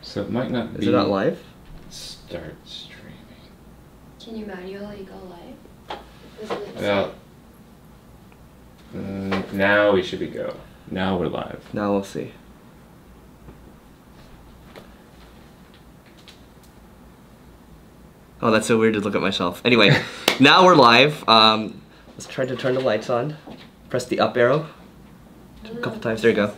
So it might not be... Is it not live? Start streaming. Can you manually go live? Well, now we should be go. Now we're live. Now we'll see. Oh, that's so weird to look at myself. Anyway, now we're live. Let's try to turn the lights on. Press the up arrow a couple times. There you go.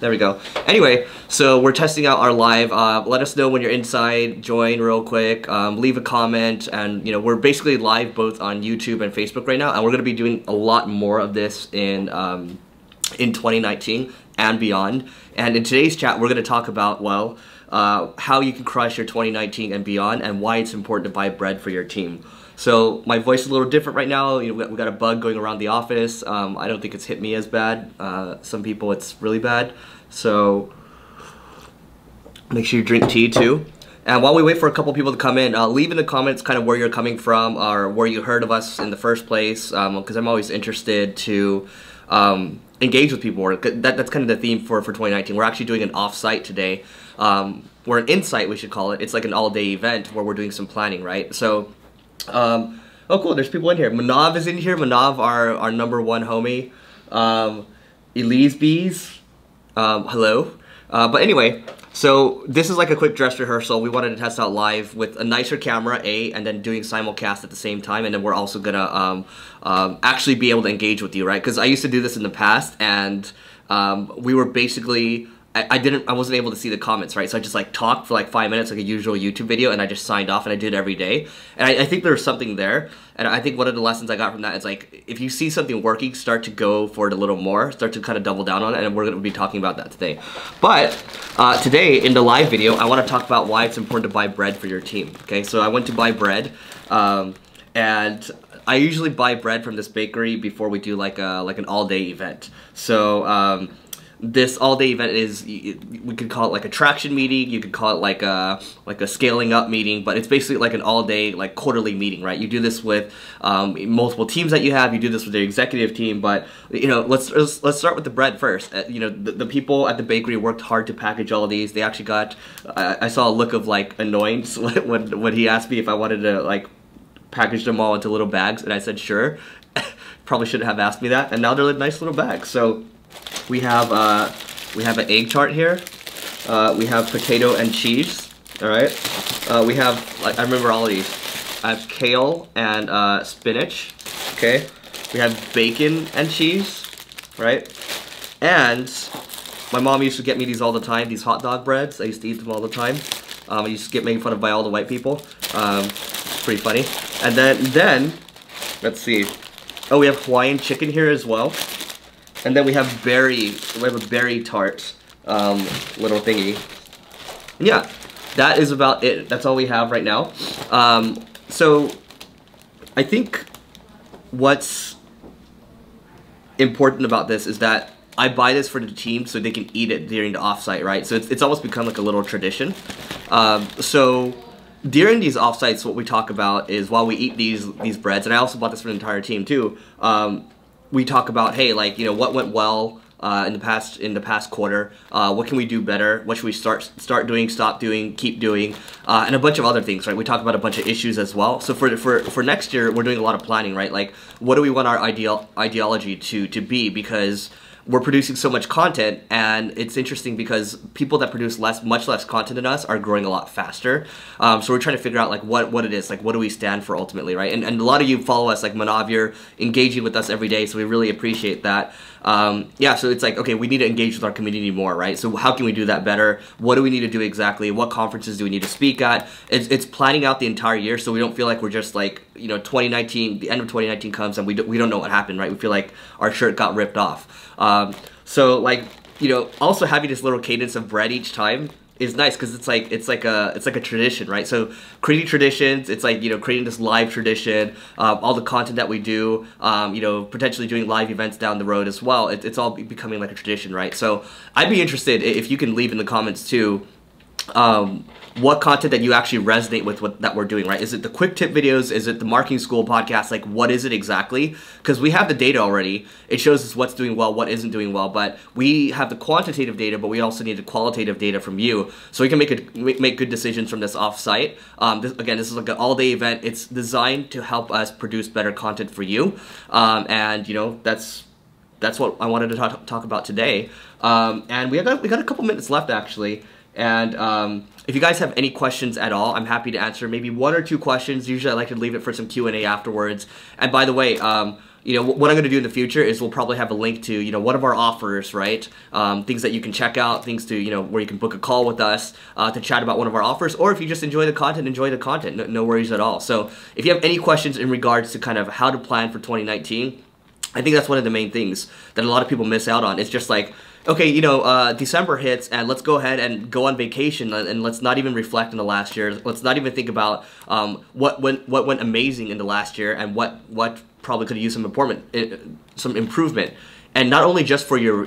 There we go. Anyway, so we're testing out our live. Let us know when you're inside. Join real quick. Leave a comment, and we're basically live both on YouTube and Facebook right now, and we're going to be doing a lot more of this in 2019 and beyond. And in today's chat, we're going to talk about how you can crush your 2019 and beyond, and why it's important to buy bread for your team. So my voice is a little different right now. We got a bug going around the office. I don't think it's hit me as bad. Some people it's really bad. So make sure you drink tea too. And while we wait for a couple people to come in, leave in the comments kind of where you're coming from or where you heard of us in the first place, because I'm always interested to engage with people. That's kind of the theme for 2019. We're actually doing an off-site today. We're an insight, we should call it. It's like an all-day event where we're doing some planning, right? So, oh cool, there's people in here. Manav is in here. Manav, our #1 homie. Elise Bees, hello. But anyway, so this is like a quick dress rehearsal. We wanted to test out live with a nicer camera, and then doing simulcast at the same time, and then we're also gonna actually be able to engage with you, right? Because I used to do this in the past, and we were basically... I wasn't able to see the comments, right? So I just like talked for like 5 minutes like a usual YouTube video, and I just signed off, and I did it every day. And I think there's something there. And I think one of the lessons I got from that is like, if you see something working, start to go for it a little more, start to kind of double down on it, and we're going to be talking about that today. But today in the live video, I want to talk about why it's important to buy bread for your team. Okay, so I went to buy bread, and I usually buy bread from this bakery before we do like an all-day event. So this all-day event is, we could call it like a traction meeting, you could call it like a scaling up meeting, but it's basically like an all-day, like quarterly meeting, right? You do this with multiple teams that you have, you do this with the executive team, but let's start with the bread first. The people at the bakery worked hard to package all of these. They actually got, I saw a look of like annoyance when he asked me if I wanted to like package them all into little bags, and I said sure. Probably shouldn't have asked me that, and now they're like nice little bags. So we have an egg tart here. We have potato and cheese. All right. We have, like, I remember all of these. I have kale and spinach. Okay. We have bacon and cheese. Right. And my mom used to get me these all the time. These hot dog breads. I used to eat them all the time. I used to get made fun of by all the white people. It's pretty funny. And then let's see. Oh, we have Hawaiian chicken here as well. And then we have a berry tart little thingy. And yeah, that is about it. That's all we have right now. So I think what's important about this is that I buy this for the team so they can eat it during the offsite, right? So it's almost become like a little tradition. So during these offsites, what we talk about is while we eat these breads, and I also bought this for the entire team too. We talk about, hey, like, what went well in the past quarter, what can we do better, what should we start doing, stop doing, keep doing, and a bunch of other things, right? We talk about a bunch of issues as well. So for next year, we're doing a lot of planning, right? Like, what do we want our ideology to be? Because we're producing so much content, and it's interesting because people that produce much less content than us are growing a lot faster. So we're trying to figure out like what it is, like what do we stand for ultimately, right? And a lot of you follow us, like Manav, you're engaging with us every day, so we really appreciate that. Yeah, so it's like, okay, we need to engage with our community more, right? So how can we do that better? What do we need to do exactly? What conferences do we need to speak at? It's planning out the entire year, so we don't feel like we're just like, 2019, the end of 2019 comes and we don't know what happened, right? We feel like our shirt got ripped off. So like, also having this little cadence of bread each time is nice because it's like a tradition, right? So creating traditions, it's like creating this live tradition, all the content that we do, potentially doing live events down the road as well. It's all becoming like a tradition, right? So I'd be interested if you can leave in the comments too. what content that you actually resonate with what that we're doing, right? Is it the quick tip videos? Is it the marketing school podcast? Like, what is it exactly? Because we have the data already. It shows us what's doing well, what isn't doing well, but we have the quantitative data, but we also need the qualitative data from you, so we can make good decisions from this offsite. This is like an all-day event. It's designed to help us produce better content for you, and you know, that's what I wanted to talk about today. And we got a couple minutes left actually. And if you guys have any questions at all, I'm happy to answer maybe 1 or 2 questions. Usually I like to leave it for some Q&A afterwards. And by the way, you know, what I'm going to do in the future is we'll probably have a link to, you know, one of our offers, right? Things that you can check out, things to, you know, where you can book a call with us to chat about one of our offers. Or if you just enjoy the content, no worries at all. So if you have any questions in regards to kind of how to plan for 2019, I think that's one of the main things that a lot of people miss out on. It's just like, okay, you know, December hits and let's go ahead and go on vacation and let's not even reflect on the last year. Let's not even think about what went amazing in the last year and what probably could use some improvement. And not only just for your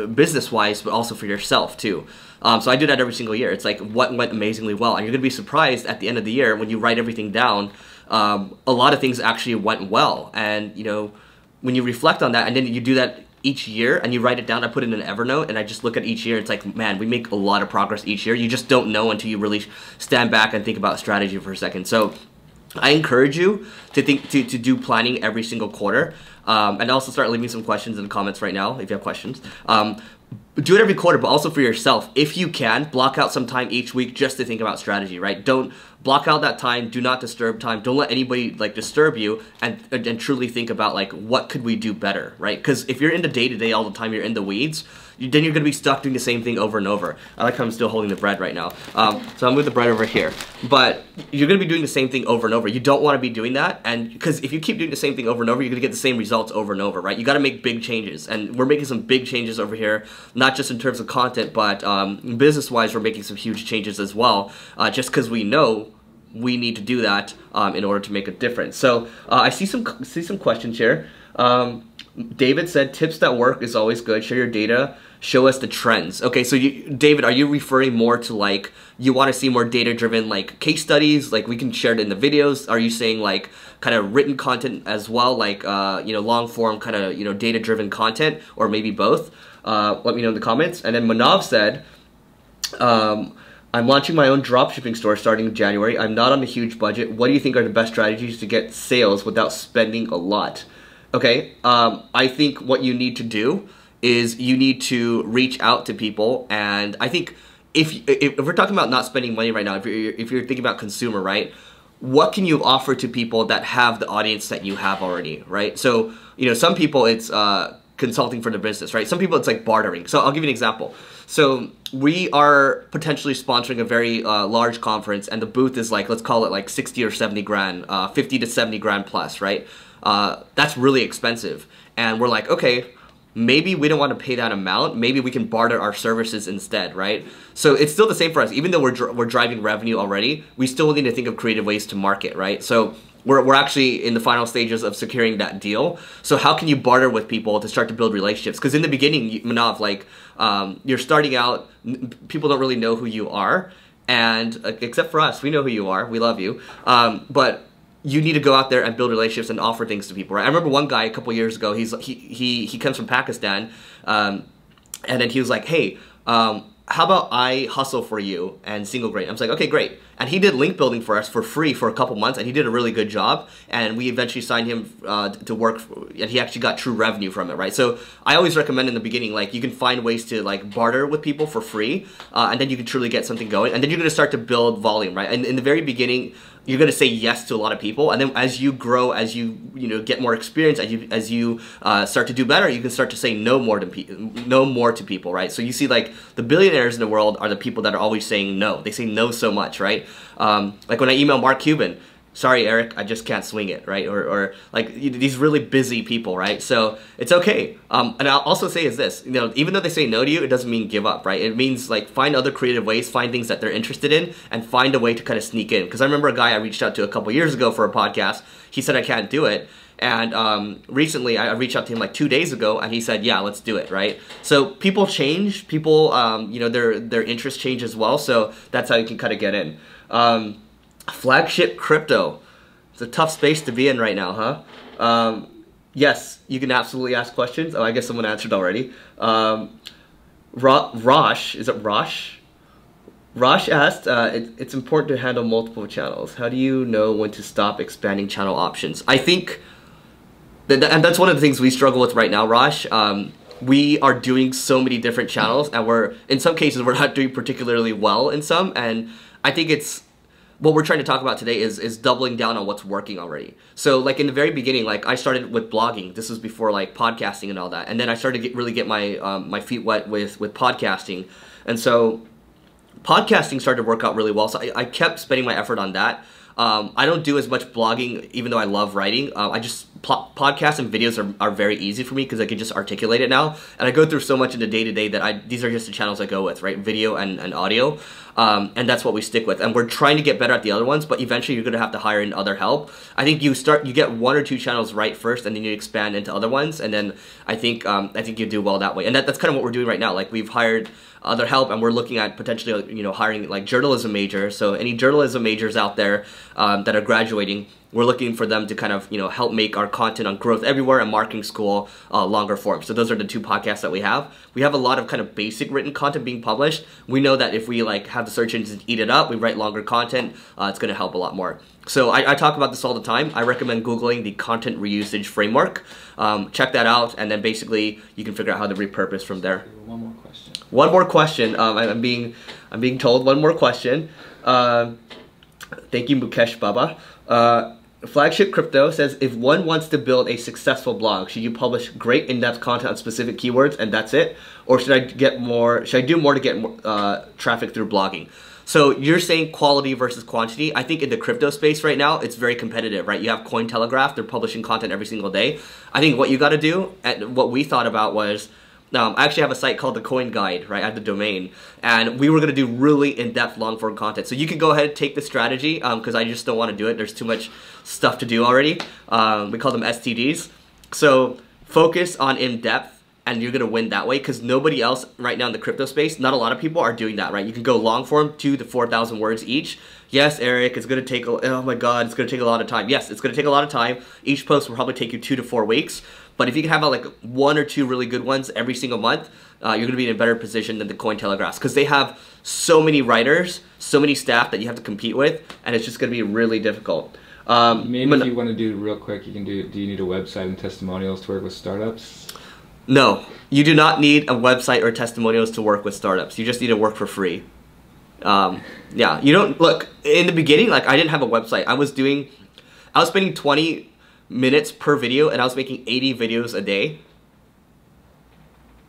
business-wise, but also for yourself too. So I do that every single year. It's like what went amazingly well. And you're going to be surprised at the end of the year when you write everything down, a lot of things actually went well. And, you know, when you reflect on that and then you do that each year and you write it down, I put it in an Evernote and I just look at each year. It's like, man, we make a lot of progress each year. You just don't know until you really stand back and think about strategy for a second. So I encourage you to do planning every single quarter, and also start leaving some questions in the comments right now if you have questions. Do it every quarter, but also for yourself. If you can, block out some time each week just to think about strategy, right? Don't block out that time. Do not disturb time. Don't let anybody like disturb you, and truly think about like what could we do better, right? Because if you're in the day-to-day all the time, you're in the weeds, then you're going to be stuck doing the same thing over and over. I like how I'm still holding the bread right now. So I'll move the bread over here. But you're going to be doing the same thing over and over. You don't want to be doing that. And because if you keep doing the same thing over and over, you're going to get the same results over and over, right? You got to make big changes. And we're making some big changes over here, not just in terms of content, but business-wise, we're making some huge changes as well, just because we know we need to do that in order to make a difference. So I see some questions here. David said, tips that work is always good. Share your data. Show us the trends. Okay, so David, are you referring more to like, you want to see more data-driven like case studies? Like we can share it in the videos. Are you saying like kind of written content as well? Like, you know, long form kind of, you know, data-driven content, or maybe both? Let me know in the comments. And then Manav said, I'm launching my own dropshipping store starting in January. I'm not on a huge budget. What do you think are the best strategies to get sales without spending a lot? Okay, I think what you need to do is you need to reach out to people, and I think if we're talking about not spending money right now, if you're thinking about consumer, right? What can you offer to people that have the audience that you have already, right? So, you know, some people it's consulting for their business, right? Some people it's like bartering. So I'll give you an example. So we are potentially sponsoring a very large conference, and the booth is like, let's call it like 60 or 70 grand, 50 to 70 grand plus, right? That's really expensive. And we're like, okay, maybe we don't want to pay that amount. Maybe we can barter our services instead, right? So it's still the same for us. Even though we're driving revenue already, we still need to think of creative ways to market, right? So we're actually in the final stages of securing that deal. So how can you barter with people to start to build relationships? Because in the beginning, Manav, like you're starting out, people don't really know who you are. And except for us, we know who you are. We love you. But you need to go out there and build relationships and offer things to people, right? I remember one guy a couple years ago, he comes from Pakistan, and then he was like, hey, how about I hustle for you and single grain? I was like, okay, great. And he did link building for us for free for a couple months, and he did a really good job. And we eventually signed him to work, and he actually got true revenue from it, right? So I always recommend in the beginning, like you can find ways to like barter with people for free, and then you can truly get something going. And then you're going to start to build volume, right? And in the very begining, you're going to say yes to a lot of people, and then as you grow, as you get more experience, as you start to do better, you can start to say no more to people, right? So you see, like the billionaires in the world are the people that are always saying no. They say no so much, right? Like when I email Mark Cuban, sorry Eric, I just can't swing it, right? Or like these really busy people, right? So it's okay. And I'll also say is this, even though they say no to you, it doesn't mean give up, right? It means like find other creative ways, find things that they're interested in, and find a way to kind of sneak in. Because I remember a guy I reached out to a couple years ago for a podcast. He said I can't do it. And recently, I reached out to him like 2 days ago, and he said, "Yeah, let's do it." Right. So people change. People, their interests change as well. So that's how you can kind of get in. Flagship crypto. It's a tough space to be in right now, huh? Yes, you can absolutely ask questions. Oh, I guess someone answered already. Rosh, is it Rosh? Rosh asked, it's important to handle multiple channels. How do you know when to stop expanding channel options? I think, and that's one of the things we struggle with right now, Rosh. We are doing so many different channels, and in some cases, we're not doing particularly well in some, and I think what we're trying to talk about today is doubling down on what's working already. So like in the very beginning, like I started with blogging. This was before like podcasting and all that. And then I started to really get my my feet wet with podcasting. And so podcasting started to work out really well. So I kept spending my effort on that. I don't do as much blogging, even though I love writing. I just podcasts and videos are very easy for me because I can just articulate it now. And I go through so much in the day-to-day that these are just the channels I go with, right? Video and audio. And that's what we stick with. And we're trying to get better at the other ones, but eventually you're going to have to hire in other help. I think you get 1 or 2 channels right first, and then you expand into other ones. And then I think you do well that way. And that's kind of what we're doing right now. Like we've hired other help, and we're looking at potentially, hiring like journalism majors. So any journalism majors out there that are graduating, we're looking for them to kind of, help make our content on Growth Everywhere and Marketing School longer form. So those are the 2 podcasts that we have. We have a lot of kind of basic written content being published. We know that if we like have the search engines eat it up, we write longer content, it's going to help a lot more. So I talk about this all the time. I recommend Googling the content reusage framework. Check that out, and then basically you can figure out how to repurpose from there. One more question. One more question. I'm being told one more question. Thank you, Mukesh Baba. Flagship Crypto says, if one wants to build a successful blog, should you publish great in-depth content on specific keywords and that's it? Or should I do more to get more traffic through blogging? So you're saying quality versus quantity. I think in the crypto space right now, it's very competitive, right? You have Cointelegraph, they're publishing content every single day. I think what you got to do, and what we thought about was, I actually have a site called the Coin Guide, right, at the domain, and we were going to do really in-depth long-form content. So you can go ahead and take the strategy, because I just don't want to do it. There's too much stuff to do already. We call them STDs. So focus on in-depth, and you're going to win that way, because nobody else right now in the crypto space, not a lot of people are doing that, right? You can go long-form, 2,000 to 4,000 words each. Yes, Eric, it's going to take, oh my God, it's going to take a lot of time. Yes, it's going to take a lot of time. Each post will probably take you 2 to 4 weeks. But if you can have like 1 or 2 really good ones every single month, you're going to be in a better position than the Cointelegraphs, because they have so many writers, so many staff that you have to compete with, and it's just going to be really difficult. Maybe if you want to do it real quick, you can do you need a website and testimonials to work with startups? No, you do not need a website or testimonials to work with startups. You just need to work for free. Yeah, you don't, look, in the beginning, like I didn't have a website. I was spending 20 minutes per video, and I was making 80 videos a day.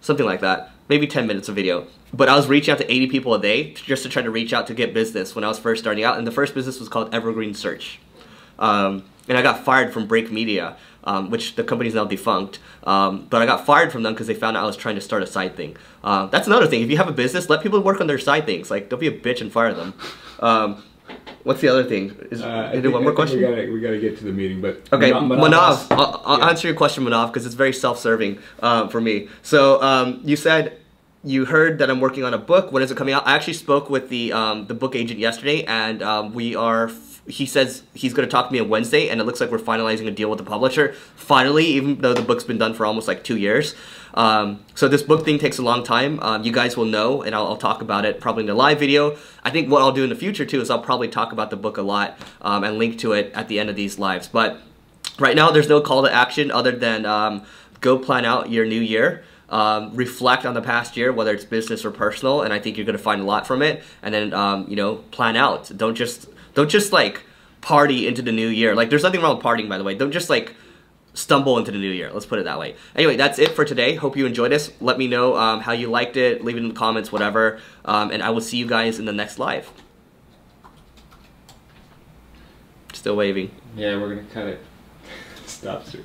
Something like that. Maybe 10 minutes a video. But I was reaching out to 80 people a day just to try to reach out to get business when I was first starting out. And the first business was called Evergreen Search. And I got fired from Break Media, which the company's now defunct. But I got fired from them because they found out I was trying to start a side thing. That's another thing. If you have a business, let people work on their side things. Like, don't be a bitch and fire them. What's the other thing? One more question? We gotta get to the meeting, but... Okay, Manav, I'll answer your question, Manav, because it's very self-serving for me. So, you said you heard that I'm working on a book. When is it coming out? I actually spoke with the book agent yesterday, and he says he's going to talk to me on Wednesday, and it looks like we're finalizing a deal with the publisher. Finally, even though the book's been done for almost like 2 years. So this book thing takes a long time. You guys will know, and I'll talk about it probably in the live video. I think what I'll do in the future too is I'll probably talk about the book a lot and link to it at the end of these lives. But right now there's no call to action other than go plan out your new year. Reflect on the past year, whether it's business or personal, and I think you're going to find a lot from it. And then plan out. Don't just like party into the new year. Like, there's nothing wrong with partying, by the way. Don't just like stumble into the new year. Let's put it that way. Anyway, that's it for today. Hope you enjoyed this. Let me know how you liked it. Leave it in the comments, whatever. And I will see you guys in the next live. Still waving. Yeah, we're gonna cut it. Stop, sir.